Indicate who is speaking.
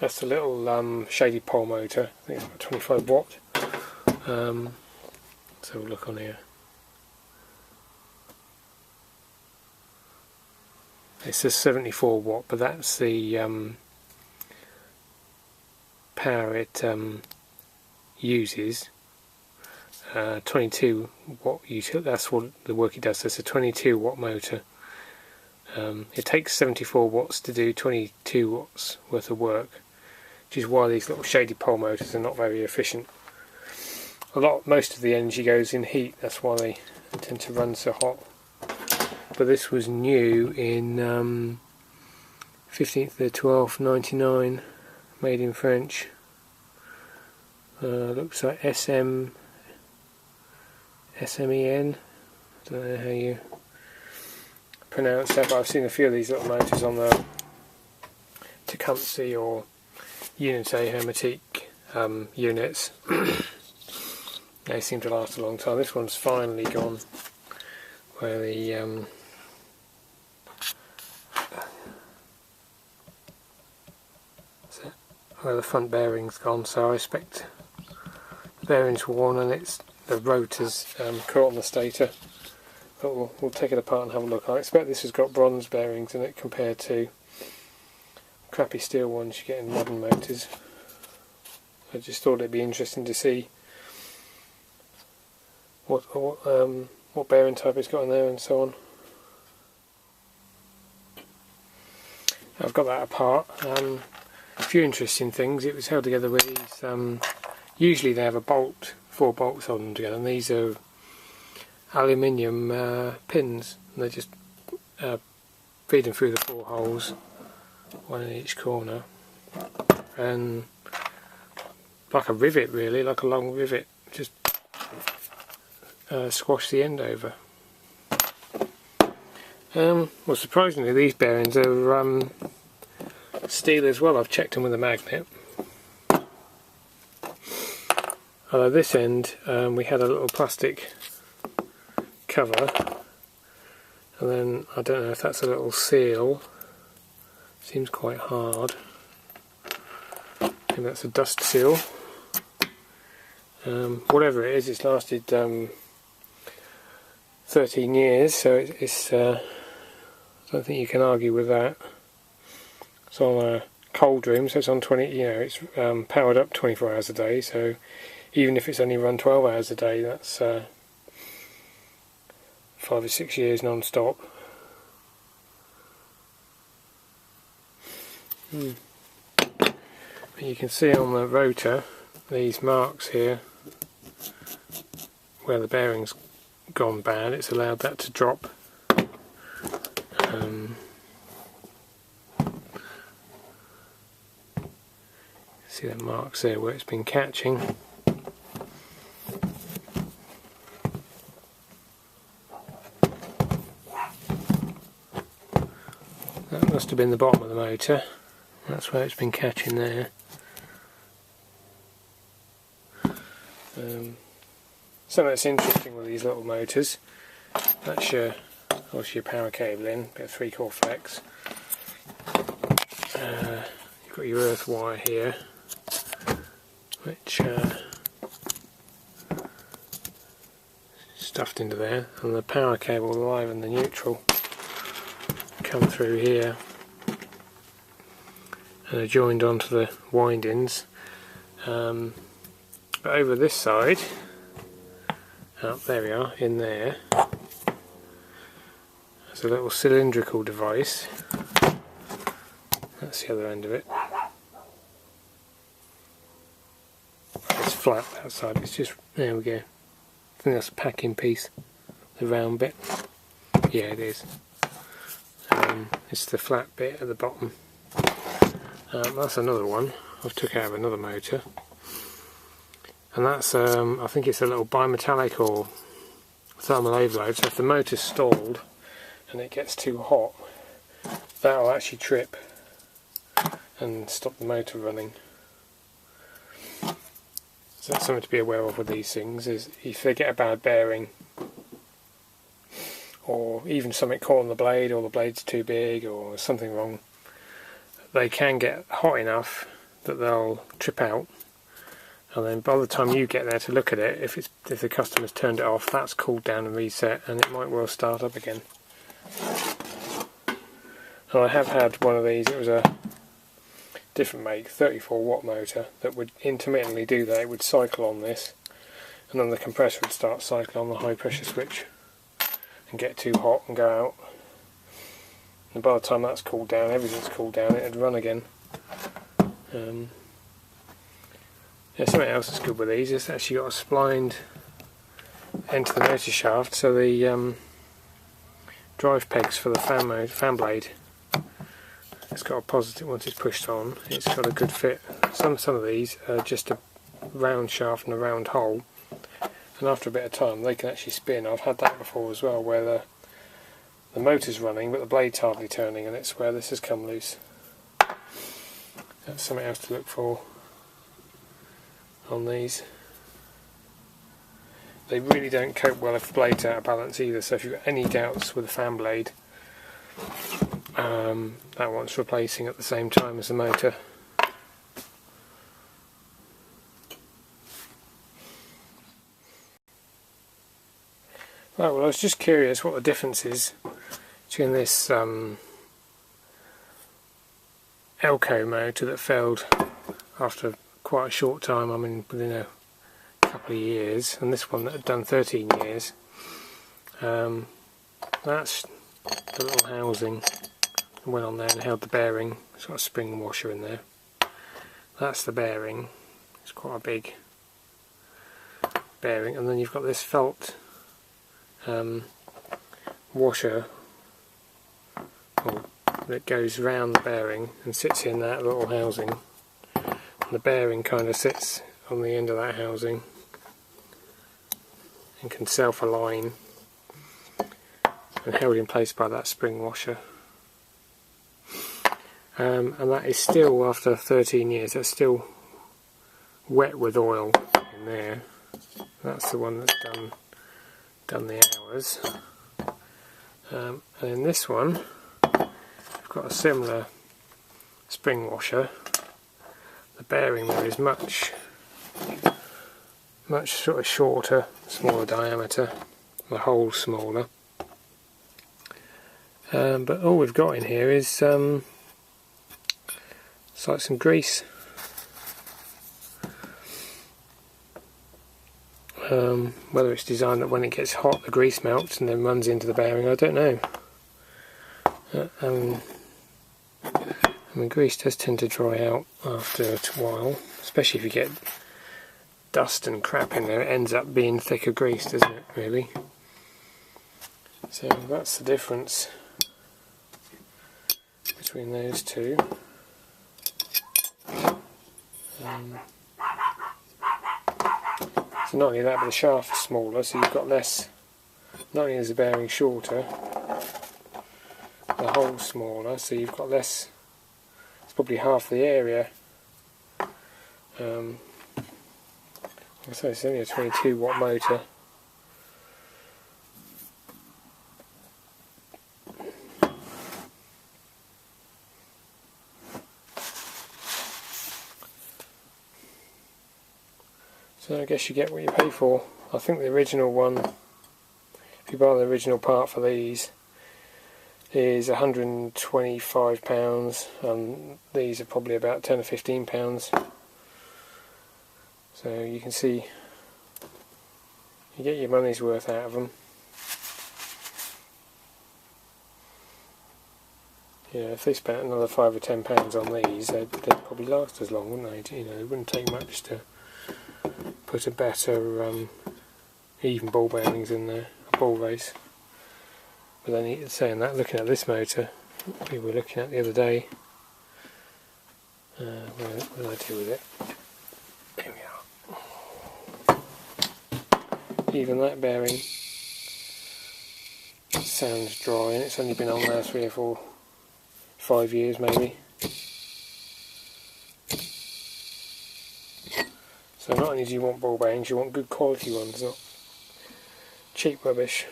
Speaker 1: That's a little shady pole motor. I think it's about 25 watt. So we'll look on here. It says 74 watt, but that's the power it uses. 22 watt utility, that's what the work it does. So it's a 22 watt motor. It takes 74 watts to do 22 watts worth of work, which is why these little shady pole motors are not very efficient. Most of the energy goes in heat, that's why they tend to run so hot. But this was new in 15th of the 12th 99, made in French. Looks like SMEN. I don't know how you pronounce that, but I've seen a few of these little motors on the Tecumseh or Unité Hermetique units. They seem to last a long time. This one's finally gone, where the front bearing's gone, so I expect the bearing's worn and the rotor's caught on the stator. But we'll take it apart and have a look. I expect this has got bronze bearings in it compared to crappy steel ones you get in modern motors. I just thought it'd be interesting to see what bearing type it's got in there and so on. I've got that apart. A few interesting things. It was held together with these. Usually they have a bolt, 4 bolts on them together, and these are aluminium pins. And they just feed them through the 4 holes, one in each corner, and like a rivet, really, like a long rivet. Just squash the end over. Well, surprisingly, these bearings are steel as well. I've checked them with a magnet. Although this end we had a little plastic cover, and then I don't know if that's a little seal. Seems quite hard. Maybe that's a dust seal. Whatever it is, it's lasted 13 years, so it's I don't think you can argue with that. It's on a cold room, so it's on 20. You know, it's powered up 24 hours a day. So even if it's only run 12 hours a day, that's 5 or 6 years non-stop. You can see on the rotor these marks here where the bearing's gone bad. It's allowed that to drop. See the marks there where it's been catching. That must have been the bottom of the motor. That's where it's been catching there. Something that's interesting with these little motors, that's obviously your power cable in, bit of 3-core flex. You've got your earth wire here, which stuffed into there, and the power cable, the live and the neutral, come through here and are joined onto the windings. But over this side, there we are, in there, there's a little cylindrical device. That's the other end of it. It's flat that side, it's just, there we go. I think that's a packing piece, the round bit. Yeah, it is. It's the flat bit at the bottom. That's another one I've took out of another motor. And that's, I think it's a little bimetallic or thermal overload, so if the motor's stalled and it gets too hot, that'll actually trip and stop the motor running. So that's something to be aware of with these things, is if they get a bad bearing, or even something caught on the blade, or the blade's too big, or something wrong, they can get hot enough that they'll trip out, and then by the time you get there to look at it, if the customer's turned it off, that's cooled down and reset, and it might well start up again. And I have had one of these. It was a different make, 34 watt motor, that would intermittently do that. It would cycle on this, and then the compressor would start cycling on the high pressure switch and get too hot and go out. And by the time that's cooled down, everything's cooled down, it'd run again. Yeah, something else that's good with these is actually got a splined end to the motor shaft, so the drive pegs for the fan blade, it's got a positive. Once it's pushed on, it's got a good fit. Some of these are just a round shaft and a round hole, and after a bit of time they can actually spin. I've had that before as well, where the motor's running but the blade's hardly turning, and it's where this has come loose. That's something else to look for on these. They really don't cope well if the blade's out of balance either, so if you've got any doubts with the fan blade, that one's replacing at the same time as the motor. Right, well, I was just curious what the difference is between this Elco motor that failed after quite a short time, I mean within a couple of years, and this one that had done 13 years. That's the little housing that went on there and held the bearing. It's got a spring washer in there. That's the bearing. It's quite a big bearing, and then you've got this felt washer that goes round the bearing and sits in that little housing. And the bearing kind of sits on the end of that housing and can self-align, and held in place by that spring washer. And that is still, after 13 years, that's still wet with oil in there. That's the one that's done the hours. And in this one, I've got a similar spring washer. The bearing there is much sort of shorter, smaller diameter, the hole's smaller. But all we've got in here is it's like some grease. Whether it's designed that when it gets hot the grease melts and then runs into the bearing, I don't know. I mean, grease does tend to dry out after a while, especially if you get dust and crap in there. It ends up being thicker grease, doesn't it, really? So that's the difference between those two. So not only that, but the shaft is smaller, so you've got less. Not only is the bearing shorter, the hole's smaller, so you've got less. It's probably half the area. So it's only a 22 watt motor. So I guess you get what you pay for. I think the original one, if you buy the original part for these, is £125, and these are probably about £10 or £15. So you can see you get your money's worth out of them. Yeah, if they spent another £5 or £10 on these, they'd probably last as long, wouldn't they? You know, it wouldn't take much to put a better even ball bearings in there, a ball race. But then saying that, looking at this motor we were looking at the other day, what did I do with it? There we are. Even that bearing sounds dry, and it's only been on there 3 or 4, 5 years maybe. So not only do you want ball bearings, you want good quality ones, not cheap rubbish.